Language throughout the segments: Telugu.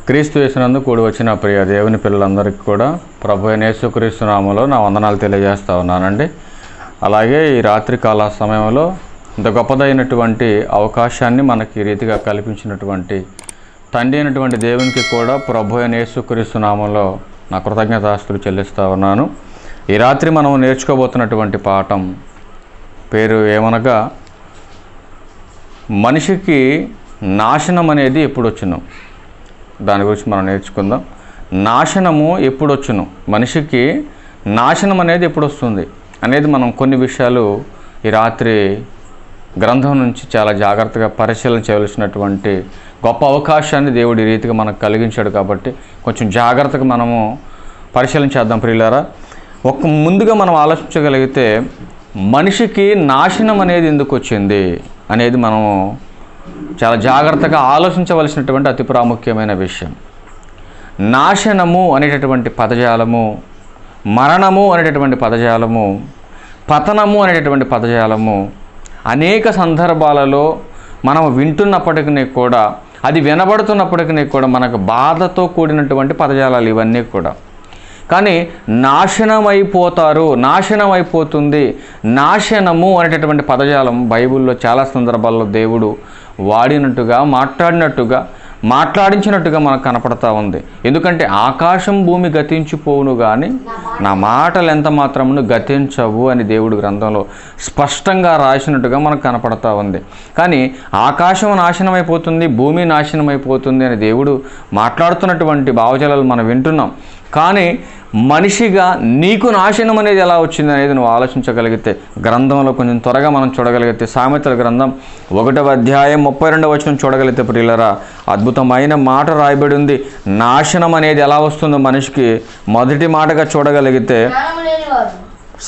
క్రీస్తు యేసునందు కూడి వచ్చిన ప్రియ దేవుని పిల్లలందరికీ కూడా ప్రభు అయిన యేసుక్రీస్తు నామములో నా వందనాలు తెలియజేస్తూ ఉన్నానండి. అలాగే ఈ రాత్రి కాల సమయంలో ఇంత గొప్పదైనటువంటి అవకాశాన్ని మనకి ఈ రీతిగా కల్పించినటువంటి తండ్రి అయినటువంటి దేవునికి కూడా ప్రభు అయిన యేసుక్రీస్తు నామములో నా కృతజ్ఞతాస్తులు చెల్లిస్తూ ఉన్నాను. ఈ రాత్రి మనం నేర్చుకోబోతున్నటువంటి పాఠం పేరు ఏమనగా మనిషికి నాశనం అనేది ఎప్పుడు వచ్చును, దాని గురించి మనం నేర్చుకుందాం. నాశనము ఎప్పుడు వచ్చును, మనిషికి నాశనం అనేది ఎప్పుడు వస్తుంది అనేది మనం కొన్ని విషయాలు ఈ రాత్రి గ్రంథం నుంచి చాలా జాగ్రత్తగా పరిశీలన చేయవలసినటువంటి గొప్ప అవకాశాన్ని దేవుడు ఈ రీతిగా మనకు కలిగించాడు. కాబట్టి కొంచెం జాగ్రత్తగా మనము పరిశీలన చేద్దాం ప్రియులారా. ముందుగా మనం ఆలోచించగలిగితే మనిషికి నాశనం అనేది ఎందుకు వచ్చింది అనేది మనము చాలా జాగ్రత్తగా ఆలోచించవలసినటువంటి అతి ప్రాముఖ్యమైన విషయం. నాశనము అనేటటువంటి పదజాలము, మరణము అనేటటువంటి పదజాలము, పతనము అనేటటువంటి పదజాలము అనేక సందర్భాలలో మనం వింటున్నప్పటికీ కూడా, అది వినబడుతున్నప్పటికీ కూడా మనకు బాధతో కూడినటువంటి పదజాలాలు ఇవన్నీ కూడా. కానీ నాశనం అయిపోతారు, నాశనం అయిపోతుంది, నాశనము అనేటటువంటి పదజాలం బైబిల్లో చాలా సందర్భాల్లో దేవుడు వాడినట్టుగా, మాట్లాడించినట్టుగా మనకు కనపడతా ఉంది. ఎందుకంటే ఆకాశం భూమి గతించిపోవును కానీ నా మాటలు ఎంత మాత్రమును గతించవు అని దేవుడు గ్రంథంలో స్పష్టంగా రాసినట్టుగా మనకు కనపడతా ఉంది. కానీ ఆకాశం నాశనం అయిపోతుంది, భూమి నాశనం అయిపోతుంది అని దేవుడు మాట్లాడుతున్నటువంటి భావజాలాలు మనం వింటున్నాం. కానీ మనిషిగా నీకు నాశనం అనేది ఎలా వచ్చింది అనేది నువ్వు ఆలోచించగలిగితే, గ్రంథంలో కొంచెం త్వరగా మనం చూడగలిగితే, సామెతల గ్రంథం 1వ అధ్యాయం 32వ వచనం చూడగలిగితే ప్రియులరా, అద్భుతమైన మాట రాయబడి ఉంది. నాశనం అనేది ఎలా వస్తుందో మనిషికి మొదటి మాటగా చూడగలిగితే,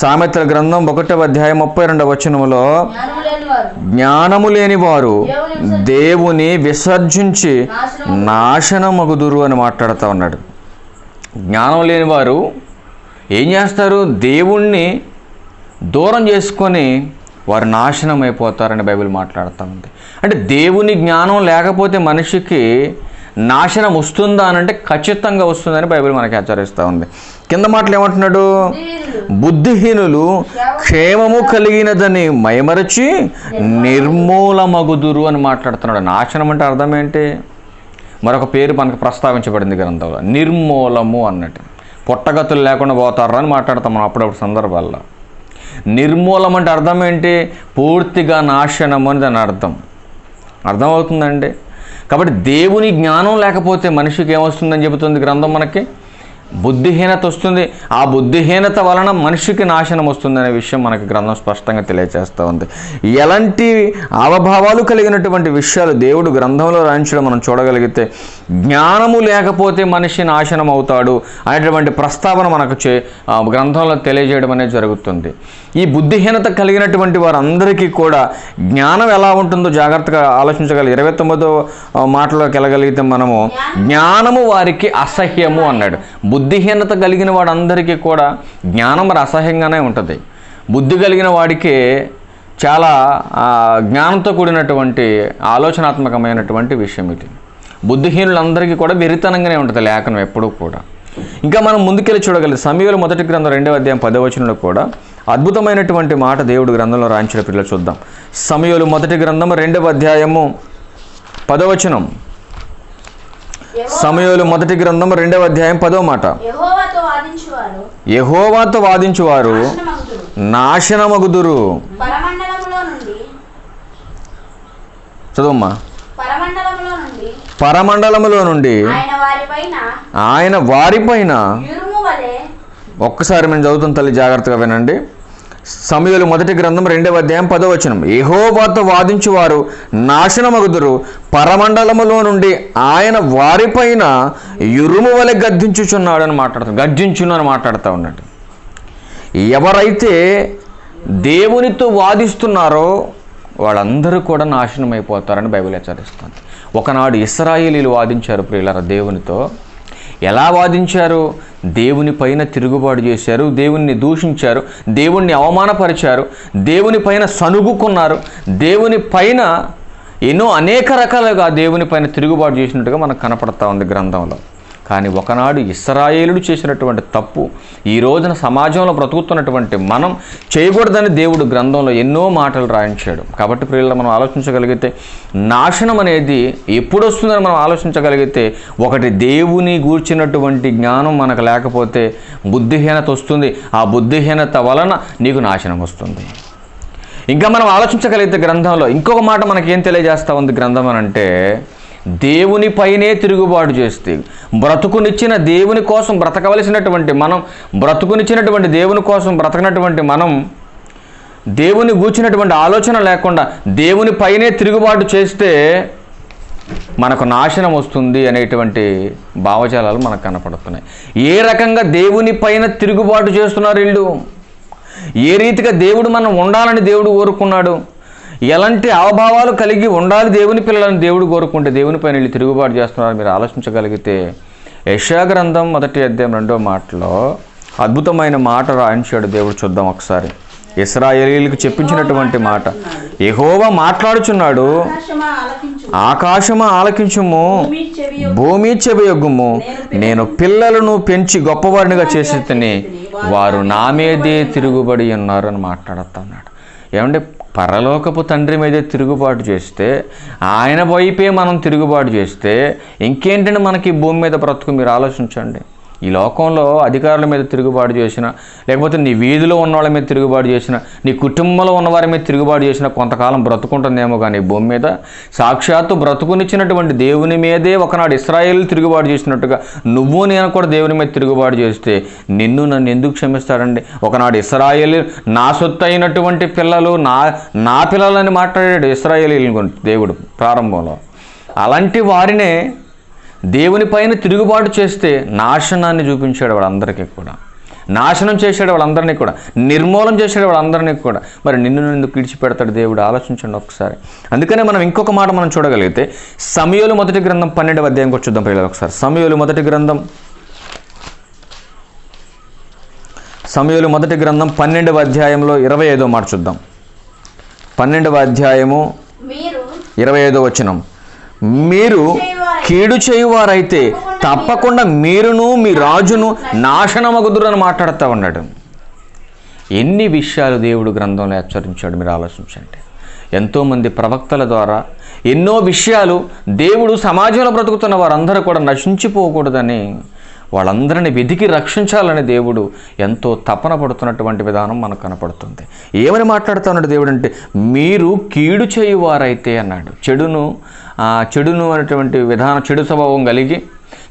సామెతల గ్రంథం 1వ అధ్యాయం 32వ వచనంలో, జ్ఞానము లేని వారు దేవుని విసర్జించి నాశనమగుదురు అని మాట్లాడుతూ ఉన్నాడు. జ్ఞానం లేని వారు ఏం చేస్తారు, దేవుణ్ణి దూరం చేసుకొని వారు నాశనం అయిపోతారని బైబిల్ మాట్లాడుతూ ఉంది. అంటే దేవుని జ్ఞానం లేకపోతే మనిషికి నాశనం వస్తుందా అని అంటే ఖచ్చితంగా వస్తుందని బైబిల్ మనకి హెచ్చరిస్తూ ఉంది. కింద మాటలు ఏమంటున్నాడు, బుద్ధిహీనులు క్షేమము కలిగినదని మైమరచి నిర్మూలమగుదురు అని మాట్లాడుతున్నాడు. నాశనం అంటే అర్థం ఏంటి? మరొక పేరు మనకు ప్రస్తావించబడింది గ్రంథంలో, నిర్మూలము అన్నట్టు. పుట్టగతులు లేకుండా పోతారా అని మాట్లాడతాం మనం అప్పుడప్పుడు సందర్భాల్లో. నిర్మూలం అంటే అర్థం ఏంటి? పూర్తిగా నాశనము అని దాని అర్థమవుతుందండి. కాబట్టి దేవుని జ్ఞానం లేకపోతే మనిషికి ఏమొస్తుందని చెబుతుంది గ్రంథం మనకి? బుద్ధిహీనత వస్తుంది. ఆ బుద్ధిహీనత వలన మనిషికి నాశనం వస్తుందనే విషయం మనకి గ్రంథం స్పష్టంగా తెలియజేస్తూ ఉంది. ఎలాంటి అవభావాలు కలిగినటువంటి విషయాలు దేవుడు గ్రంథంలో రాయించడం మనం చూడగలిగితే, జ్ఞానము లేకపోతే మనిషి నాశనం అవుతాడు అనేటువంటి ప్రస్తావన మనకు గ్రంథంలో తెలియజేయడం అనేది జరుగుతుంది. ఈ బుద్ధిహీనత కలిగినటువంటి వారందరికీ కూడా జ్ఞానం ఎలా ఉంటుందో జాగ్రత్తగా ఆలోచించగలిగి 29వ మాటలోకి వెళ్ళగలిగితే మనము, జ్ఞానము వారికి అసహ్యము అన్నాడు. బుద్ధిహీనత కలిగిన వాడందరికీ కూడా జ్ఞానం మరి అసహ్యంగానే ఉంటుంది. బుద్ధి కలిగిన వాడికి చాలా జ్ఞానంతో కూడినటువంటి ఆలోచనాత్మకమైనటువంటి విషయం ఇది. బుద్ధిహీనులందరికీ కూడా వెరితనంగానే ఉంటుంది లేఖనం ఎప్పుడూ కూడా. ఇంకా మనం ముందుకెళ్ళి చూడగలిగితే సమూయేలు మొదటి గ్రంథం 2వ అధ్యాయం 10వ వచనంలో కూడా అద్భుతమైనటువంటి మాట దేవుడు గ్రంథంలో రాయించిన పిల్లలు చూద్దాం. సమూయేలు మొదటి గ్రంథం 2వ అధ్యాయము 10వ వచనం. సమూయేలు మొదటి గ్రంథం 2వ అధ్యాయం 10వ మాట, యెహోవాతో వాదించువారు నాశనమగుదురు. చదువమ్మా. పరమండలములో నుండి ఆయన వారిపైన, ఒక్కసారి మేము చదువుతాం తల్లి, జాగ్రత్తగా వినండి. సమూయేలు మొదటి గ్రంథం 2వ అధ్యాయం 10వ వచనం, యెహోవాతో వాదించువారు నాశనమగుదురు, పరమండలములో నుండి ఆయన వారిపైన యురుము వలె గద్దించుచున్నాడు అని గర్జించును అని మాట్లాడుతూ ఉన్నాడు. ఎవరైతే దేవునితో వాదిస్తున్నారో వాళ్ళందరూ కూడా నాశనం అయిపోతారని బైబిల్ హెచ్చరిస్తుంది. ఒకనాడు ఇశ్రాయేలీలు వాదించారు ప్రియులారా దేవునితో. ఎలా వాదించారు? దేవుని పైన తిరుగుబాటు చేశారు, దేవుణ్ణి దూషించారు, దేవుణ్ణి అవమానపరిచారు, దేవుని పైన సనుగుకున్నారు, దేవుని పైన ఎన్నో అనేక రకాలుగా దేవుని పైన తిరుగుబాటు చేసినట్టుగా మనకు కనపడతా ఉంది గ్రంథంలో. కానీ ఒకనాడు ఇశ్రాయేలుడు చేసినటువంటి తప్పు ఈ రోజున సమాజంలో బ్రతుకుతున్నటువంటి మనం చేయకూడదని దేవుడు గ్రంథంలో ఎన్నో మాటలు రాయించాడు. కాబట్టి ప్రియులను మనం ఆలోచించగలిగితే నాశనం అనేది ఎప్పుడు వస్తుందని మనం ఆలోచించగలిగితే, ఒకటి దేవుని గూర్చినటువంటి జ్ఞానం మనకు లేకపోతే బుద్ధిహీనత వస్తుంది. ఆ బుద్ధిహీనత వలన నీకు నాశనం వస్తుంది. ఇంకా మనం ఆలోచించగలిగితే గ్రంథంలో ఇంకొక మాట మనకేం తెలియజేస్తూ ఉంది గ్రంథం అని అంటే, దేవుని పైనే తిరుగుబాటు చేస్తే, బ్రతుకునిచ్చిన దేవుని కోసం బ్రతకవలసినటువంటి మనం, బ్రతుకునిచ్చినటువంటి దేవుని కోసం బ్రతకనటువంటి మనం, దేవుని గూర్చినటువంటి ఆలోచన లేకుండా దేవుని పైనే తిరుగుబాటు చేస్తే మనకు నాశనం వస్తుంది అనేటువంటి భావజాలాలు మనకు కనపడుతున్నాయి. ఏ రకంగా దేవుని పైన తిరుగుబాటు చేస్తున్నారు వీళ్ళు? ఏ రీతిగా దేవుడు మనం ఉండాలని దేవుడు కోరుకున్నాడు? ఎలాంటి అవభావాలు కలిగి ఉండాలి దేవుని పిల్లలను దేవుడు కోరుకుంటే దేవుని పైన వీళ్ళు తిరుగుబాటు చేస్తున్నారు? మీరు ఆలోచించగలిగితే యెషయా గ్రంథం 1వ అధ్యాయం 2వ మాటలో అద్భుతమైన మాట రాయించాడు దేవుడు. చూద్దాం ఒకసారి. ఇశ్రాయేలీయులకు చెప్పించినటువంటి మాట, యెహోవా మాట్లాడుచున్నాడు, ఆకాశమా ఆలకించుము, భూమి చెవియొగ్గుము, నేను పిల్లలను పెంచి గొప్పవారినిగా చేసి తిని వారు నా మీదే తిరుగుబడి ఉన్నారు అని మాట్లాడుతున్నాడు. ఏమంటే పరలోకపు తండ్రి మీదే తిరుగుబాటు చేస్తే, ఆయన వైపే మనం తిరుగుబాటు చేస్తే ఇంకేంటంటే మనకి భూమి మీద బ్రతుకు? మీరు ఆలోచించండి. ఈ లోకంలో అధికారుల మీద తిరుగుబాటు చేసినా, లేకపోతే నీ వీధిలో ఉన్న వాళ్ళ మీద తిరుగుబాటు చేసినా, నీ కుటుంబంలో ఉన్నవారి మీద తిరుగుబాటు చేసినా కొంతకాలం బ్రతుకుంటుందేమో. కానీ భూమి మీద సాక్షాత్తు బ్రతుకునిచ్చినటువంటి దేవుని మీదే ఒకనాడు ఇశ్రాయేలు తిరుగుబాటు చేసినట్టుగా నువ్వు నేను కూడా దేవుని మీద తిరుగుబాటు చేస్తే నిన్ను నన్ను ఎందుకు క్షమిస్తాడండి? ఒకనాడు ఇశ్రాయేలు నా సొత్తు అయినటువంటి పిల్లలు నా పిల్లలని మాట్లాడాడు ఇశ్రాయేలీయుల గురించి దేవుడు ప్రారంభంలో. అలాంటి వారినే దేవుని పైన తిరుగుబాటు చేస్తే నాశనాన్ని చూపించాడు వాళ్ళందరికీ కూడా, నాశనం చేసాడు వాళ్ళందరినీ కూడా, నిర్మూలన చేసాడు వాళ్ళందరినీ కూడా. మరి నిన్ను ఎందుకు విడిచిపెడతాడు దేవుడు? ఆలోచించండి ఒకసారి. అందుకనే మనం ఇంకొక మాట మనం చూడగలిగితే సమూయేలు మొదటి గ్రంథం 12వ అధ్యాయం కూడా చూద్దాం పిల్లలు ఒకసారి. సమూయేలు మొదటి గ్రంథం 12వ అధ్యాయంలో 25వ మాట చూద్దాం. 12వ అధ్యాయము 25వ వచనం, మీరు కీడు చేయువారైతే తప్పకుండా మీరును మీ రాజును నాశనమగుదురు అని మాట్లాడుతూ ఉన్నాడు. ఎన్ని విషయాలు దేవుడు గ్రంథంలో హెచ్చరించాడు మీరు ఆలోచించండి. ఎంతోమంది ప్రవక్తల ద్వారా ఎన్నో విషయాలు దేవుడు సమాజంలో బ్రతుకుతున్న వారందరూ కూడా నశించిపోకూడదని, వాళ్ళందరినీ వెతికి రక్షించాలని దేవుడు ఎంతో తపన పడుతున్నటువంటి విధానం మనకు కనపడుతుంది. ఏమని మాట్లాడుతున్నాడు దేవుడు అంటే, మీరు కీడు చేయువారైతే అన్నాడు. చెడును అనేటువంటి విధానం, చెడు స్వభావం కలిగి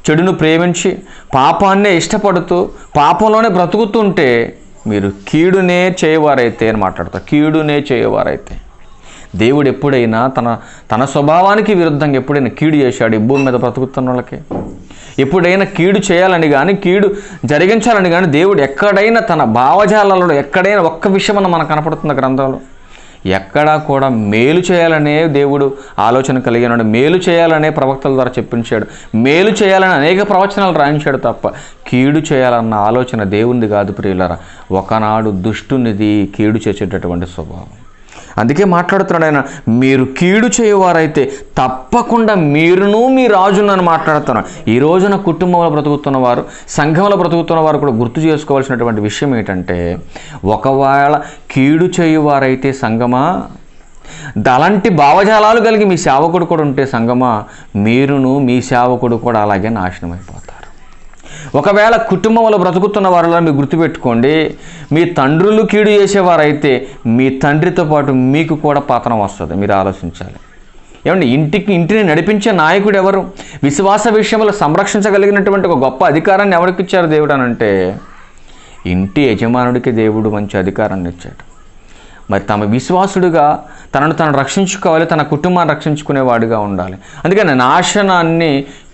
చెడును ప్రేమించి పాపాన్నే ఇష్టపడుతూ పాపంలోనే బ్రతుకుతుంటే మీరు కీడునే చేయవారైతే అని మాట్లాడతారు. కీడునే చేయవారైతే దేవుడు ఎప్పుడైనా తన స్వభావానికి విరుద్ధంగా ఎప్పుడైనా కీడు చేశాడు ఈ భూమి మీద బ్రతుకుతున్న వాళ్ళకి? ఎప్పుడైనా కీడు చేయాలని కానీ కీడు జరిగించాలని కానీ దేవుడు ఎక్కడైనా తన భావజాలలో ఎక్కడైనా ఒక్క విషయం మనకు కనపడుతుంది గ్రంథంలో? ఎక్కడా కూడా మేలు చేయాలనే దేవుడు ఆలోచన కలిగినాడు, మేలు చేయాలనే ప్రవక్తల ద్వారా చెప్పించాడు, మేలు చేయాలని అనేక ప్రవచనాలు రాయించాడు తప్ప కీడు చేయాలన్న ఆలోచన దేవునిది కాదు ప్రియులారా. ఒకనాడు దుష్టునిది కీడు చేసేటటువంటి స్వభావం. అందుకే మాట్లాడుతున్నాడు ఆయన, మీరు కీడు చేయవారైతే తప్పకుండా మీరును మీ రాజును అని మాట్లాడుతున్నారు. ఈ రోజున కుటుంబంలో బ్రతుకుతున్న వారు, సంఘంలో బ్రతుకుతున్న వారు కూడా గుర్తు చేసుకోవాల్సినటువంటి విషయం ఏంటంటే, ఒకవేళ కీడు చేయువారైతే సంఘమా, అలాంటి భావజాలాలు కలిగి మీ సేవకుడు కూడా ఉంటే సంఘమా, మీరును మీ సేవకుడు కూడా అలాగే నాశనం అయిపోతారు. ఒకవేళ కుటుంబంలో బ్రతుకుతున్న వారిలో మీరు గుర్తుపెట్టుకోండి, మీ తండ్రులు కీడు చేసేవారైతే మీ తండ్రితో పాటు మీకు కూడా పతనం వస్తుంది. మీరు ఆలోచించాలి. ఏమండి, ఇంటిని నడిపించే నాయకుడు ఎవరు? విశ్వాస విషయంలో సంరక్షించగలిగినటువంటి ఒక గొప్ప అధికారాన్ని ఎవరికి ఇచ్చారు దేవుడు అని అంటే, ఇంటి యజమానుడికి దేవుడు మంచి అధికారాన్ని ఇచ్చాడు. మరి తమ విశ్వాసుడిగా తనను రక్షించుకోవాలి, తన కుటుంబాన్ని రక్షించుకునేవాడిగా ఉండాలి. అందుకని నాశనాన్ని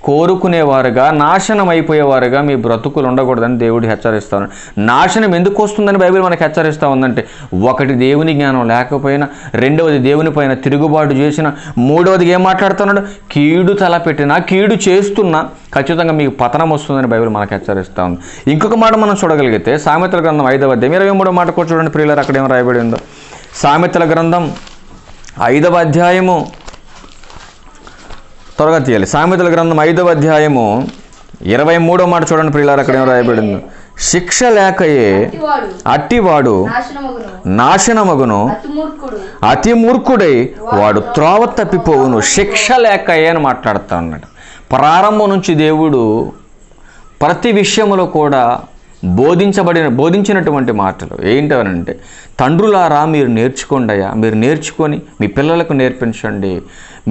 కోరుకునేవారుగా, నాశనం అయిపోయేవారుగా మీ బ్రతుకులు ఉండకూడదని దేవుడు హెచ్చరిస్తాను. నాశనం ఎందుకు వస్తుందని బైబిల్ మనకు హెచ్చరిస్తూ ఉందంటే, ఒకటి దేవుని జ్ఞానం లేకపోయినా, రెండవది దేవుని పైన తిరుగుబాటు చేసిన, మూడవది ఏం మాట్లాడుతున్నాడు, కీడు తలపెట్టినా, కీడు చేస్తున్నా ఖచ్చితంగా మీకు పతనం వస్తుందని బైబిల్ మనకు హెచ్చరిస్తూ ఉంది. ఇంకొక మాట మనం చూడగలిగితే సామెతల గ్రంథం 5వ అధ్యాయం 23వ మాట కూడా చూడండి ప్రియులారు, అక్కడ ఏం రాయబడి ఉందో. సామెతల గ్రంథం 5వ అధ్యాయము త్వరగా తీయాలి. సామెతల గ్రంథం 5వ అధ్యాయము 23వ మాట చూడండి ప్రియులారా, అక్కడ ఏం రాయబడింది? శిక్ష లేకయే అట్టివాడు నాశనమగును, అతి మూర్ఖుడై వాడు త్రోవ తప్పిపోవును. శిక్ష లేకయే అని మాట్లాడుతా ఉన్నాడు. ప్రారంభం నుంచి దేవుడు ప్రతి విషయంలో కూడా బోధించినటువంటి మాటలు ఏంటనంటే, తండ్రులారా మీరు నేర్చుకోండియా, మీరు నేర్చుకొని మీ పిల్లలకు నేర్పించండి,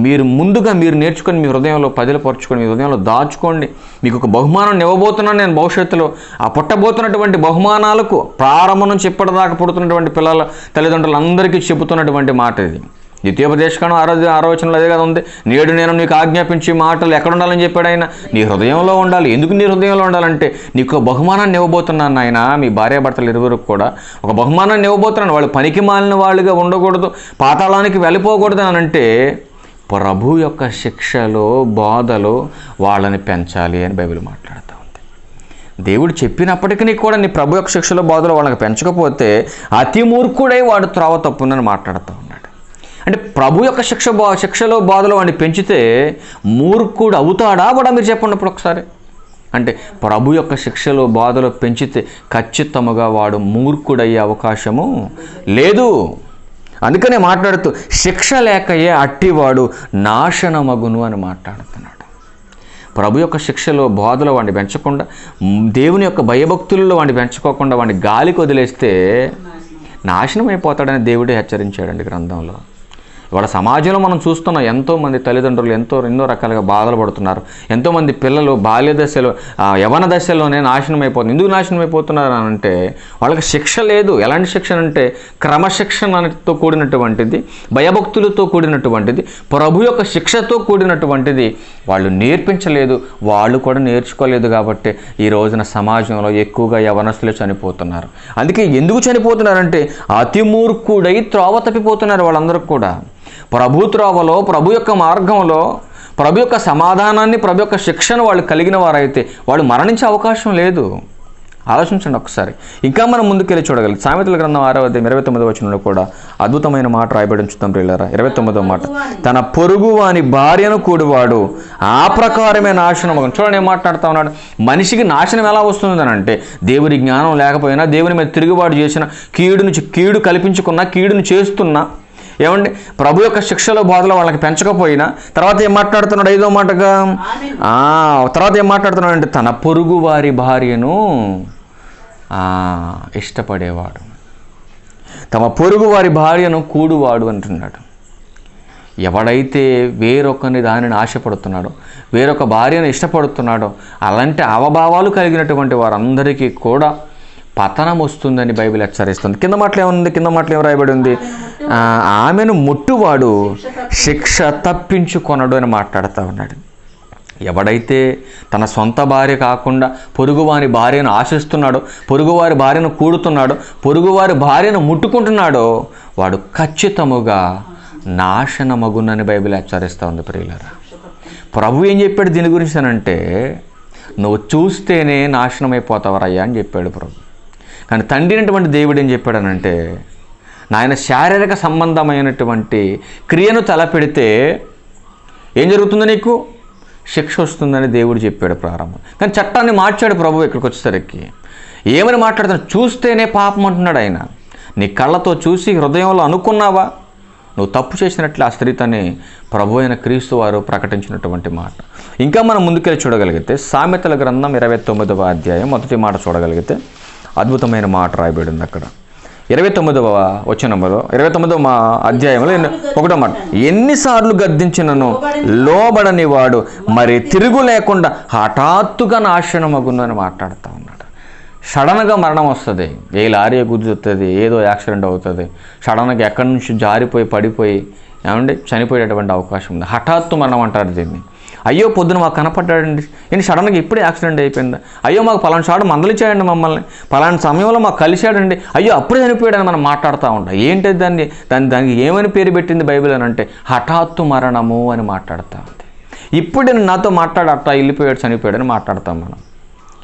మీరు ముందుగా మీరు నేర్చుకొని మీ హృదయంలో పదిలపరచుకొని మీ హృదయంలో దాచుకోండి, మీకు ఒక బహుమానం ఇవ్వబోతున్నాను నేను భవిష్యత్తులో. ఆ పుట్టబోతున్నటువంటి బహుమానాలకు ప్రారంభం నుంచి ఇప్పటిదాకా పుడుతున్నటువంటి పిల్లల తల్లిదండ్రులందరికీ చెబుతున్నటువంటి మాట ఇది. ద్వితీయోపదేశకాండం 6వ వచనంలో అదే కదా ఉంది. నేడు నేను నీకు ఆజ్ఞాపించే మాటలు ఎక్కడ ఉండాలని చెప్పాడు ఆయన? నీ హృదయంలో ఉండాలి. ఎందుకు నీ హృదయంలో ఉండాలంటే, నీకు బహుమానాన్ని ఇవ్వబోతున్నాను ఆయన. మీ భార్యాభర్తలు ఇరువురికి కూడా ఒక బహుమానాన్ని ఇవ్వబోతున్నాను. వాళ్ళు పనికి మాలిన వాళ్ళుగా ఉండకూడదు, పాతాళానికి వెళ్ళిపోకూడదు అని అంటే, ప్రభు యొక్క శిక్షలో బోధలో వాళ్ళని పెంచాలి అని బైబిల్ మాట్లాడుతూ ఉంది. దేవుడు చెప్పినప్పటికీ కూడా నీ ప్రభు యొక్క శిక్షలో బోధలో వాళ్ళకి పెంచకపోతే అతి మూర్ఖుడై వాడు త్రోవ తప్పునని మాట్లాడుతూ ఉన్నాడు. అంటే ప్రభు యొక్క శిక్షలో బోధలో వాడిని పెంచితే మూర్ఖుడు అవుతాడా కూడా? మీరు చెప్పండి ఇప్పుడు ఒకసారి. అంటే ప్రభు యొక్క శిక్షలో బోధలో పెంచితే ఖచ్చితంగా వాడు మూర్ఖుడయ్యే అవకాశము లేదు. అందుకనే మాట్లాడుతూ శిక్ష లేకయే అట్టివాడు నాశనమగును అని మాట్లాడుతున్నాడు. ప్రభు యొక్క శిక్షలో బోధలో వాడిని పెంచకుండా, దేవుని యొక్క భయభక్తులలో వాడిని పెంచుకోకుండా వాడిని గాలికి వదిలేస్తే నాశనం అయిపోతాడని దేవుడే హెచ్చరించాడండి గ్రంథంలో. ఇవాళ సమాజంలో మనం చూస్తున్నాం, ఎంతోమంది తల్లిదండ్రులు ఎన్నో రకాలుగా బాధలు పడుతున్నారు. ఎంతోమంది పిల్లలు బాల్య దశలో యవన దశలోనే నాశనం అయిపోతుంది. ఎందుకు నాశనం అయిపోతున్నారు అని అంటే, వాళ్ళకి శిక్ష లేదు. ఎలాంటి శిక్షణ అంటే క్రమశిక్షణతో కూడినటువంటిది, భయభక్తులతో కూడినటువంటిది, ప్రభు యొక్క శిక్షతో కూడినటువంటిది వాళ్ళు నేర్పించలేదు. వాళ్ళు కూడా నేర్చుకోలేదు. కాబట్టి ఈ రోజున సమాజంలో ఎక్కువగా యవనస్తులే చనిపోతున్నారు. అందుకే ఎందుకు చనిపోతున్నారంటే, అతి మూర్ఖుడై త్రోవ తప్పిపోతున్నారు వాళ్ళందరూ కూడా. ప్రభు త్రోవలో, ప్రభు యొక్క మార్గంలో, ప్రభు యొక్క సమాధానాన్ని, ప్రభు యొక్క శిక్షను వాళ్ళు కలిగిన వారైతే వాళ్ళు మరణించే అవకాశం లేదు. ఆలోచించండి ఒకసారి. ఇంకా మనం ముందుకెళ్ళి చూడగలం. సామెతల గ్రంథం 6వ అధ్యాయం 29వ వచనంలో కూడా అద్భుతమైన మాట రాయబడి ఉంచుతాం ప్రియులారా. 29వ మాట, తన పొరుగు వాని భార్యను కూడివాడు ఆ ప్రకారమే నాశనం. చూడండి ఏం మాట్లాడుతూ ఉన్నాడు. మనిషికి నాశనం ఎలా వస్తుందని అంటే, దేవుడి జ్ఞానం లేకపోయినా, దేవుని మీద తిరుగుబాటు చేసిన, కీడు నుంచి కీడు కల్పించుకున్నా, కీడును చేస్తున్నా, ఏమండి ప్రభు యొక్క శిక్షలో బోధలో వాళ్ళకి పెంచకపోయినా, తర్వాత ఏం మాట్లాడుతున్నాడు? 5వ మాటగా తర్వాత ఏం మాట్లాడుతున్నాడు అంటే, తన పొరుగు వారి భార్యను ఇష్టపడేవాడు, తమ పొరుగు వారి భార్యను కూడువాడు అంటున్నాడు. ఎవడైతే వేరొకని దానిని ఆశపడుతున్నాడో, వేరొక భార్యను ఇష్టపడుతున్నాడో, అలాంటి అవభావాలు కలిగినటువంటి వారందరికీ కూడా పతనం వస్తుందని బైబిల్ హెచ్చరిస్తుంది. కింద మాటలు ఏముంది? కింద మాటలు ఏం రాయబడి ఉంది? ఆమెను ముట్టువాడు శిక్ష తప్పించుకొనడు అని మాట్లాడుతూ ఉన్నాడు. ఎవడైతే తన సొంత భార్య కాకుండా పొరుగువారి భార్యను ఆశిస్తున్నాడో, పొరుగువారి భార్యను కూడుతున్నాడో, పొరుగువారి భార్యను ముట్టుకుంటున్నాడో, వాడు ఖచ్చితముగా నాశనమగునని బైబిల్ హెచ్చరిస్తూ ఉంది ప్రియులారా. ప్రభు ఏం చెప్పాడు దీని గురించి అనంటే, నువ్వు చూస్తేనే నాశనం అయిపోతావరయ్యా అని చెప్పాడు ప్రభు. కానీ తండ్రి అయినటువంటి దేవుడు ఏం చెప్పాడనంటే, నాయన శారీరక సంబంధమైనటువంటి క్రియను తలపెడితే ఏం జరుగుతుందో నీకు శిక్ష వస్తుందని దేవుడు చెప్పాడు ప్రారంభం. కానీ చట్టాన్ని మార్చాడు ప్రభు. ఇక్కడికి వచ్చేసరికి ఏమని మాట్లాడుతున్నాడు? చూస్తేనే పాపం అంటున్నాడు ఆయన. నీ కళ్ళతో చూసి హృదయంలో అనుకున్నావా నువ్వు తప్పు చేసినట్లు ఆ స్త్రీతోనే ప్రభు అయిన క్రీస్తు వారు ప్రకటించినటువంటి మాట. ఇంకా మనం ముందుకెళ్ళి చూడగలిగితే సామెతల గ్రంథం 29వ అధ్యాయం మొదటి మాట చూడగలిగితే అద్భుతమైన మాట రాయబడింది అక్కడ. 29వ వచనంలో 29వ అధ్యాయంలో 1వ మాట, ఎన్నిసార్లు గద్దించినను లోబడని వాడు మరి తిరుగు లేకుండా హఠాత్తుగా నాశనమగును అని మాట్లాడుతూ ఉన్నాడు. సడన్గా మరణం వస్తుంది, ఏ లారీ గుద్దుతుంది, ఏదో యాక్సిడెంట్ అవుతుంది, సడన్గా ఎక్కడి నుంచి జారిపోయి పడిపోయి ఏమంటే చనిపోయేటటువంటి అవకాశం ఉంది. హఠాత్తు మరణం అంటారు దీన్ని. అయ్యో పొద్దున మాకు కనపడ్డాడండి, ఏంటి సడన్గా ఇప్పుడే యాక్సిడెంట్ అయిపోయిందా, అయ్యో మాకు పలానా చాడు మందలిచ్చాడండి మమ్మల్ని, పలానా సమయంలో మాకు కలిశాడండి, అయ్యో అప్పుడే చనిపోయాడని మనం మాట్లాడుతూ ఉంటాం. ఏంటి దానికి ఏమని పేరు పెట్టింది బైబిల్ అని అంటే, హఠాత్తు మరణము అని మాట్లాడుతూ ఉంది. ఇప్పుడు నేను నాతో మాట్లాడట వెళ్ళిపోయాడు చనిపోయాడని మాట్లాడతాం మనం.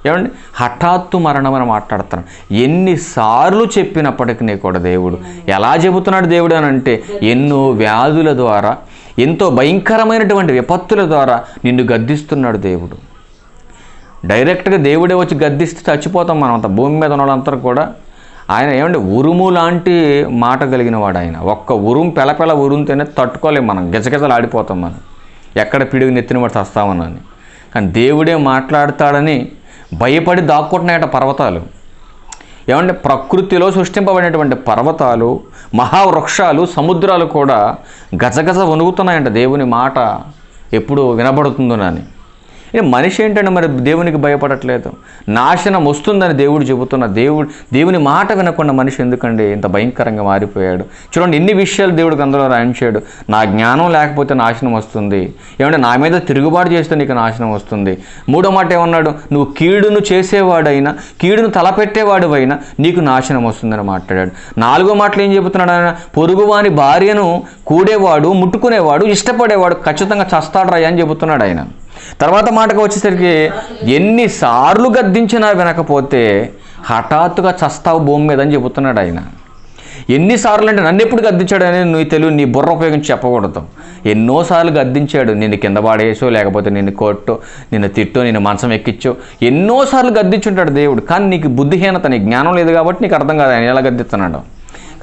ఏమండి హఠాత్తు మరణం అని మాట్లాడతాను. ఎన్నిసార్లు చెప్పినప్పటికీ కూడా దేవుడు ఎలా చెబుతున్నాడు దేవుడు అని అంటే, ఎన్నో వ్యాధుల ద్వారా, ఎంతో భయంకరమైనటువంటి విపత్తుల ద్వారా నిన్ను గద్దిస్తున్నాడు దేవుడు. డైరెక్ట్గా దేవుడే వచ్చి గద్దిస్తే చచ్చిపోతాం మనం అంతా. భూమి మీద ఉన్న వాళ్ళంతా కూడా ఆయన ఏమంటే ఉరుము లాంటి మాట కలిగిన వాడు ఆయన. ఒక్క ఉరుము పెళపెళ ఉరుముతేనే తట్టుకోలేము మనం, గిజగిజలు ఆడిపోతాం మనం, ఎక్కడ పిడుగు నెత్తిన పడి చస్తామని. కానీ దేవుడే మాట్లాడతాడని భయపడి దాక్కుంటున్నాయట పర్వతాలు. ఏమంటే ప్రకృతిలో సృష్టింపబడినటువంటి పర్వతాలు, మహావృక్షాలు, సముద్రాలు కూడా గజగజ వణుకుతున్నాయంట దేవుని మాట ఎప్పుడు వినబడుతుందోనని. మనిషి ఏంటంటే మరి దేవునికి భయపడట్లేదు. నాశనం వస్తుందని దేవుడు చెబుతున్న దేవుని మాట వినకుండా మనిషి ఎందుకండి ఇంత భయంకరంగా మారిపోయాడు? చూడండి, ఎన్ని విషయాలు దేవుడికి అందులో రాయించాడు. నా జ్ఞానం లేకపోతే నాశనం వస్తుంది, ఏమంటే నా మీద తిరుగుబాటు చేస్తే నీకు నాశనం వస్తుంది. మూడో మాట ఏమన్నాడు? నువ్వు కీడును చేసేవాడైనా, కీడును తలపెట్టేవాడువైనా నీకు నాశనం వస్తుందని మాట్లాడాడు. నాలుగో మాటలు ఏం చెబుతున్నాడు ఆయన? పొరుగువాని భార్యను కూడేవాడు, ముట్టుకునేవాడు, ఇష్టపడేవాడు ఖచ్చితంగా చస్తాడు రా అని చెబుతున్నాడు ఆయన. తర్వాత మాటకు వచ్చేసరికి ఎన్నిసార్లు గద్దించినా వినకపోతే హఠాత్తుగా చస్తావు భూమి మీద అని చెబుతున్నాడు ఆయన. ఎన్నిసార్లు అంటే నన్ను ఎప్పుడు గద్దించాడు అని నువ్వు తెలివి నీ బుర్ర ఉపయోగించి చెప్పకూడదు. ఎన్నోసార్లు గద్దించాడు. నిన్ను కింద పాడేసో, లేకపోతే నిన్ను కొట్టో, నిన్ను తిట్టో, నిన్ను మంచం ఎక్కించో, ఎన్నోసార్లు గద్దించుంటాడు దేవుడు. కానీ నీకు బుద్ధిహీనత, నీ జ్ఞానం లేదు కాబట్టి నీకు అర్థం కాదు ఆయన ఎలా గద్దిస్తున్నాడు.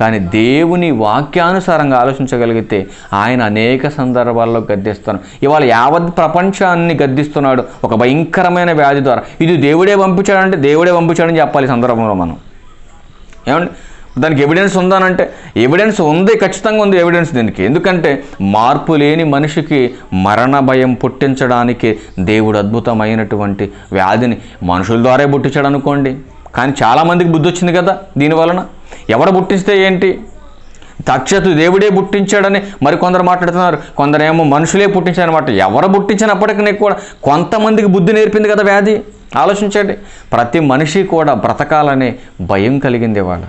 కానీ దేవుని వాక్యానుసారంగా ఆలోచించగలిగితే ఆయన అనేక సందర్భాల్లో గద్దిస్తున్నాడు. ఇవాళ యావత్ ప్రపంచాన్ని గద్దిస్తున్నాడు ఒక భయంకరమైన వ్యాధి ద్వారా. ఇది దేవుడే పంపించాడంటే దేవుడే పంపించాడని చెప్పాలి ఈ సందర్భంలో మనం. ఏమండి, దానికి ఎవిడెన్స్ ఉందానంటే ఎవిడెన్స్ ఉంది, ఖచ్చితంగా ఉంది ఎవిడెన్స్ దీనికి. ఎందుకంటే మార్పు లేని మనిషికి మరణ భయం పుట్టించడానికి దేవుడు అద్భుతమైనటువంటి వ్యాధిని మనుషుల ద్వారా పుట్టించాడు అనుకోండి. కానీ చాలామందికి బుద్ధి వచ్చింది కదా దీనివలన. ఎవరు పుట్టిస్తే ఏంటి, సాక్షాత్తు దేవుడే పుట్టించాడని మరి కొందరు మాట్లాడుతున్నారు, కొందరేమో మనుషులే పుట్టించారనమాట. ఎవరు పుట్టించినప్పటికీ కూడా కొంతమందికి బుద్ధి నేర్పింది కదా వ్యాధి. ఆలోచించండి, ప్రతి మనిషి కూడా బ్రతకాలనే భయం కలిగింది వాళ్ళ.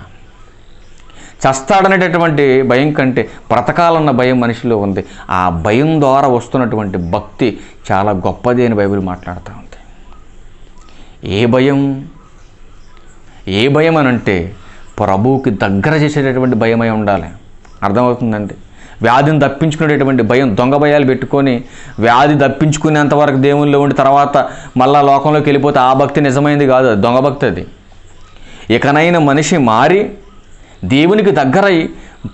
చస్తాడనేటటువంటి భయం కంటే బ్రతకాలన్న భయం మనిషిలో ఉంది. ఆ భయం ద్వారా వస్తున్నటువంటి భక్తి చాలా గొప్పది అని బైబిల్ మాట్లాడుతూ ఉంది. ఏ భయం? ఏ భయం అనంటే ప్రభువుకి దగ్గర చేసేటటువంటి భయమై ఉండాలి. అర్థమవుతుందండి? వ్యాధిని తప్పించుకునేటటువంటి భయం, దొంగ భయాలు పెట్టుకొని వ్యాధి తప్పించుకునేంతవరకు దేవుల్లో ఉండి తర్వాత మళ్ళా లోకంలోకి వెళ్ళిపోతే ఆ భక్తి నిజమైంది కాదు, అది దొంగ భక్తి. అది ఇకనైనా మనిషి మారి దేవునికి దగ్గరై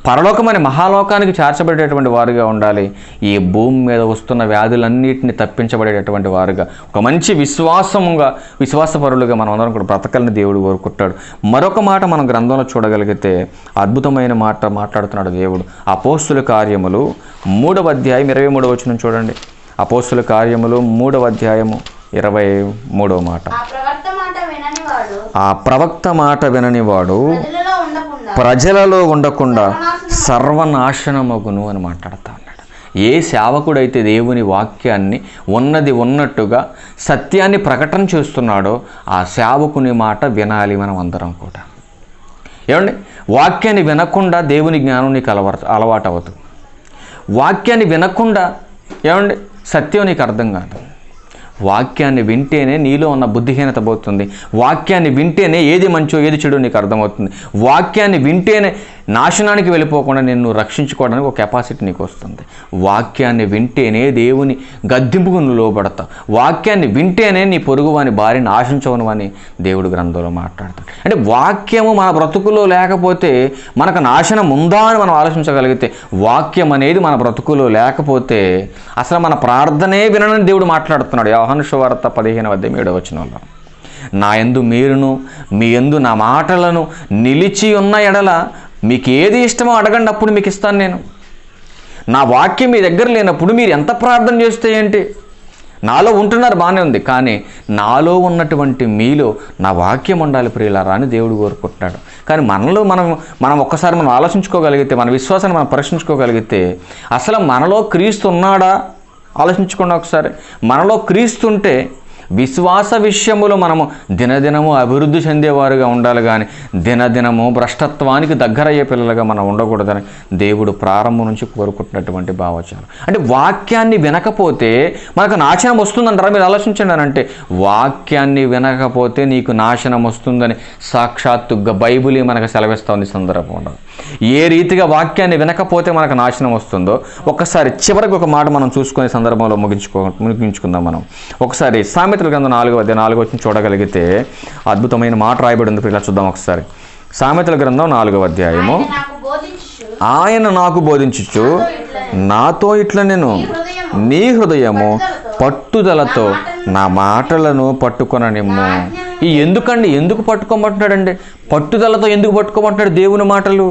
పరలోకమనే మహాలోకానికి చేర్చబడేటటువంటి వారుగా ఉండాలి. ఈ భూమి మీద వస్తున్న వ్యాధులన్నింటినీ తప్పించబడేటటువంటి వారుగా, ఒక మంచి విశ్వాసపరులుగా మనం అందరం కూడా బ్రతకాలని దేవుడు కోరుకుంటాడు. మరొక మాట మనం గ్రంథంలో చూడగలిగితే అద్భుతమైన మాట మాట్లాడుతున్నాడు దేవుడు. అపోస్తుల కార్యములు 3వ అధ్యాయం 23వ వచనం చూడండి. అపోస్తుల కార్యములు 3వ అధ్యాయము 23వ మాట. ఆ ప్రవక్త మాట విననివాడు ప్రజలలో ఉండకుండా సర్వనాశనమగును అని మాట్లాడుతూ ఉన్నాడు. ఏ సేవకుడైతే దేవుని వాక్యాన్ని ఉన్నది ఉన్నట్టుగా సత్యాన్ని ప్రకటన చేస్తున్నాడో ఆ సేవకుని మాట వినాలి మనం అందరం కూడా. ఏమండి, వాక్యాన్ని వినకుండా దేవుని జ్ఞానం నీకు అలవాటు అవ్వదు. వాక్యాన్ని వినకుండా ఏమండి సత్యం నీకు అర్థం కాదు. వాక్యాన్ని వింటేనే నీలో ఉన్న బుద్ధిహీనత పోతుంది. వాక్యాన్ని వింటేనే ఏది మంచో ఏది చెడు నీకు అర్థమవుతుంది. వాక్యాన్ని వింటేనే నాశనానికి వెళ్ళిపోకుండా నిన్ను రక్షించుకోవడానికి ఒక కెపాసిటీ నీకు వస్తుంది. వాక్యాన్ని వింటేనే దేవుని గద్దింపుకు నువ్వు లోబడతావు. వాక్యాన్ని వింటేనే నీ పొరుగువాని భార్యని ఆశించవను అని దేవుడు గ్రంథంలో మాట్లాడతాడు. అంటే వాక్యము మన బ్రతుకులో లేకపోతే మనకు నాశనం ఉందా అని మనం ఆలోచించగలిగితే, వాక్యం అనేది మన బ్రతుకులో లేకపోతే అసలు మన ప్రార్థనే వినని దేవుడు మాట్లాడుతున్నాడు. యోహాను సువార్త 15:7 వచనంలో, నా యందు మీరును మీ యందు నా మాటలను నిలిచి ఉన్న ఎడల మీకు ఏది ఇష్టమో అడగండి, అప్పుడు మీకు ఇస్తాను నేను. నా వాక్యం మీ దగ్గర లేనప్పుడు మీరు ఎంత ప్రార్థన చేస్తే ఏంటి? నాలో ఉంటున్నారు బాగానే ఉంది, కానీ నాలో ఉన్నటువంటి మీలో నా వాక్యం ఉండాలి ప్రియులారా అని దేవుడు కోరుకుంటున్నాడు. కానీ మనలో మనం ఒక్కసారి మనం ఆలోచించుకోగలిగితే, మన విశ్వాసాన్ని మనం పరీక్షించుకోగలిగితే అసలు మనలో క్రీస్తు ఉన్నాడా ఆలోచించుకోండి ఒకసారి. మనలో క్రీస్తు ఉంటే విశ్వాస విషయములో మనము దినదినము అభివృద్ధి చెందేవారుగా ఉండాలి, కానీ దినదినము భ్రష్టత్వానికి దగ్గరయ్యే పిల్లలుగా మనం ఉండకూడదని దేవుడు ప్రారంభం నుంచి కోరుకుంటున్నటువంటి భావచారం. అంటే వాక్యాన్ని వినకపోతే మనకు నాశనం వస్తుందంటారా? మీరు ఆలోచించండి అని అంటే, వాక్యాన్ని వినకపోతే నీకు నాశనం వస్తుందని సాక్షాత్తుగా బైబిల్ మనకు సెలవిస్తూ ఉంది సందర్భం ఉండదు. ఏ రీతిగా వాక్యాన్ని వినకపోతే మనకు నాశనం వస్తుందో ఒకసారి చివరికి ఒక మాట మనం చూసుకునే సందర్భంలో ముగించుకుందాం. మనం ఒకసారి సామెతల గ్రంథం 4వ చూడగలిగితే అద్భుతమైన మాట రాయబడి ఉంది. ఇలా చూద్దాం ఒకసారి. సామెతల గ్రంథం 4వ అధ్యాయము. ఆయన నాకు బోధించుచు నాతో ఇట్లా నేను నీ హృదయము పట్టుదలతో నా మాటలను పట్టుకొననిమ్ము. ఎందుకు పట్టుకోమంటున్నాడండి? పట్టుదలతో ఎందుకు పట్టుకోమంటున్నాడు దేవుని మాటలు?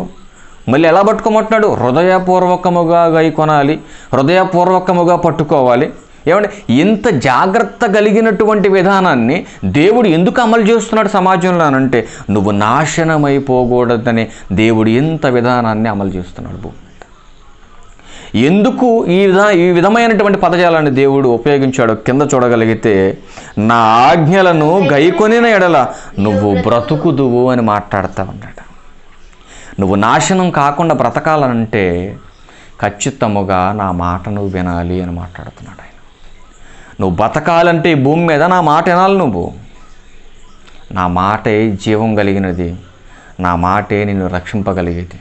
మళ్ళీ ఎలా పట్టుకోమంటున్నాడు? హృదయపూర్వకముగా గైకొనాలి, హృదయపూర్వకముగా పట్టుకోవాలి. ఏమంటే ఇంత జాగ్రత్త కలిగినటువంటి విధానాన్ని దేవుడు ఎందుకు అమలు చేస్తున్నాడు సమాజంలో అనంటే, నువ్వు నాశనమైపోకూడదని దేవుడు ఇంత విధానాన్ని అమలు చేస్తున్నాడు. ఎందుకు ఈ విధమైనటువంటి పదజాలాన్ని దేవుడు ఉపయోగించాడో కింద చూడగలిగితే, నా ఆజ్ఞలను గైకొనిన ఎడల నువ్వు బ్రతుకుదువు అని మాట్లాడుతూ ఉన్నాడు. నువ్వు నాశనం కాకుండా బ్రతకాలనంటే ఖచ్చితముగా నా మాట నువ్వు వినాలి అని మాట్లాడుతున్నాడు ఆయన. నువ్వు బతకాలంటే ఈ భూమి మీద నా మాట వినాలి. నువ్వు నా మాటే జీవం కలిగినది, నా మాటే నిన్ను రక్షింపగలిగేది.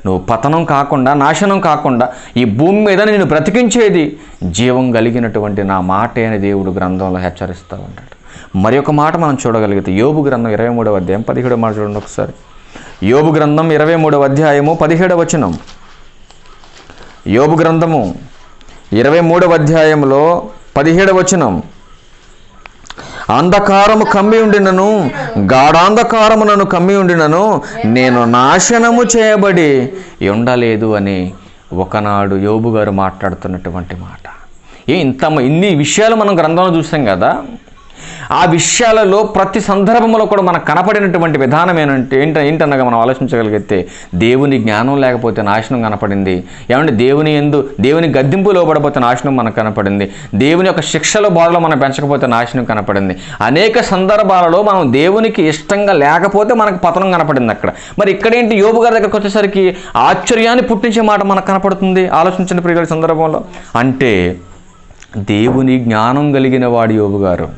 నువ్వు పతనం కాకుండా, నాశనం కాకుండా ఈ భూమి మీద నిన్ను బ్రతికించేది జీవం కలిగినటువంటి నా మాటే అని దేవుడు గ్రంథంలో హెచ్చరిస్తూ ఉంటాడు. మరి ఒక మాట మనం చూడగలిగితే యోబు గ్రంథం 23వ అధ్యాయం 17వ మాట చూడండి ఒకసారి. యోబు గ్రంథం 23వ అధ్యాయము 17వ వచనం. యోబు గ్రంథము 23వ అధ్యాయంలో 17వ వచనం. అంధకారము కమ్మి ఉండినను, గాఢాంధకారము నన్ను కమ్మి ఉండినను, నేను నాశనము చేయబడి ఉండలేదు అని ఒకనాడు యోబు గారు మాట్లాడుతున్నటువంటి మాట. ఇన్ని విషయాలు మనం గ్రంథంలో చూసాం కదా. ఆ విషయాలలో ప్రతి సందర్భంలో కూడా మనకు కనపడినటువంటి విధానం ఏంటనగా మనం ఆలోచించగలిగితే, దేవుని జ్ఞానం లేకపోతే నాశనం కనపడింది. ఏమంటే దేవుని గద్దింపు లోబడపోతే నాశనం మనకు కనపడింది. దేవుని యొక్క శిక్షల బాధలో మనం పెంచకపోతే నాశనం కనపడింది. అనేక సందర్భాలలో మనం దేవునికి ఇష్టంగా లేకపోతే మనకు పతనం కనపడింది అక్కడ. మరి ఇక్కడేంటి, యోబు గారి దగ్గరకు వచ్చేసరికి ఆశ్చర్యాన్ని పుట్టించే మాట మనకు కనపడుతుంది. ఆలోచించిన ప్రియుల సందర్భంలో అంటే దేవుని జ్ఞానం కలిగిన వాడు యోబు గారు.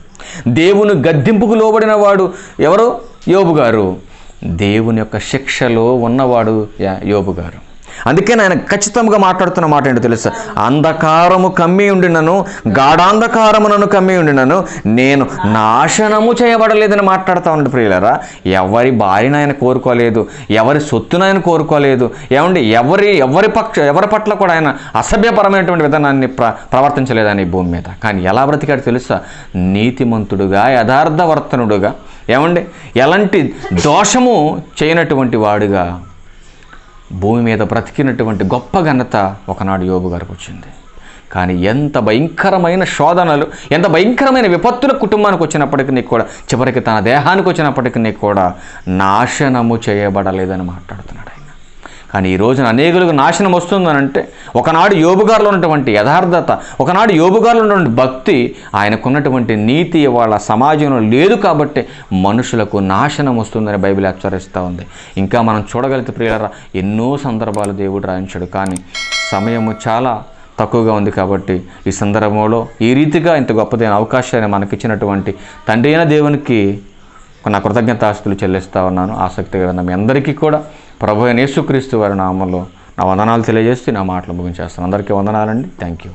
దేవుని గద్దింపుకు లోబడిన వాడు ఎవరు? యోబు గారు. దేవుని యొక్క శిక్షలో ఉన్నవాడు యోబు గారు. అందుకే ఆయన ఖచ్చితంగా మాట్లాడుతున్న మాట ఏంటో తెలుసా? అంధకారము కమ్మి ఉండినను, గాఢాంధకారము నన్ను కమ్మి ఉండినను, నేను నాశనము చేయబడలేదని మాట్లాడుతూ ఉన్నాడు. ప్రియులారా, ఎవరి భార్యను ఆయన కోరుకోలేదు, ఎవరి సొత్తును ఆయన కోరుకోలేదు. ఏమండి, ఎవరి పట్ల కూడా ఆయన అసభ్యపరమైనటువంటి విధానాన్ని ప్రవర్తించలేదు ఆయన ఈ భూమి మీద. కానీ ఎలా బ్రతికాడు తెలుసా? నీతిమంతుడుగా, యథార్థవర్తనుడుగా, ఏమండి ఎలాంటి దోషము చేయనటువంటి వాడుగా భూమి మీద బ్రతికినటువంటి గొప్ప ఘనత ఒకనాడు యోబు గారికి వచ్చింది. కానీ ఎంత భయంకరమైన శోధనలు, ఎంత భయంకరమైన విపత్తుల కుటుంబానికి వచ్చినప్పటికీ కూడా, చివరికి తన దేహానికి వచ్చినప్పటికీ కూడా నాశనము చేయబడలేదని మాట్లాడుతున్నాడు ఆయన. కానీ ఈ రోజున అనేకులకు నాశనం వస్తుందనంటే, ఒకనాడు యోబు గారిలో ఉన్నటువంటి యథార్థత, ఒకనాడు యోబు గారిలో ఉన్నటువంటి భక్తి, ఆయనకున్నటువంటి నీతి ఇవాళ సమాజంలో లేదు కాబట్టి మనుషులకు నాశనం వస్తుందని బైబిల్ హెచ్చరిస్తూ ఉంది. ఇంకా మనం చూడగలిగితే ప్రియులారా, ఎన్నో సందర్భాలు దేవుడు రాయించాడు. కానీ సమయము చాలా తక్కువగా ఉంది కాబట్టి ఈ సందర్భంలో ఈ రీతిగా ఇంత గొప్పదైన అవకాశాన్ని మనకిచ్చినటువంటి తండ్రి అయిన దేవునికి నా కృతజ్ఞతాస్తులు చెల్లిస్తూ ఉన్నాను. ఆసక్తిగా ఉన్న మీ అందరికీ కూడా ప్రభు అయిన యేసుక్రీస్తు వారి నామంలో నా వందనాలు తెలియజేసి నా మాటలు ముగించేస్తాను. అందరికీ వందనాలండి. Thank you.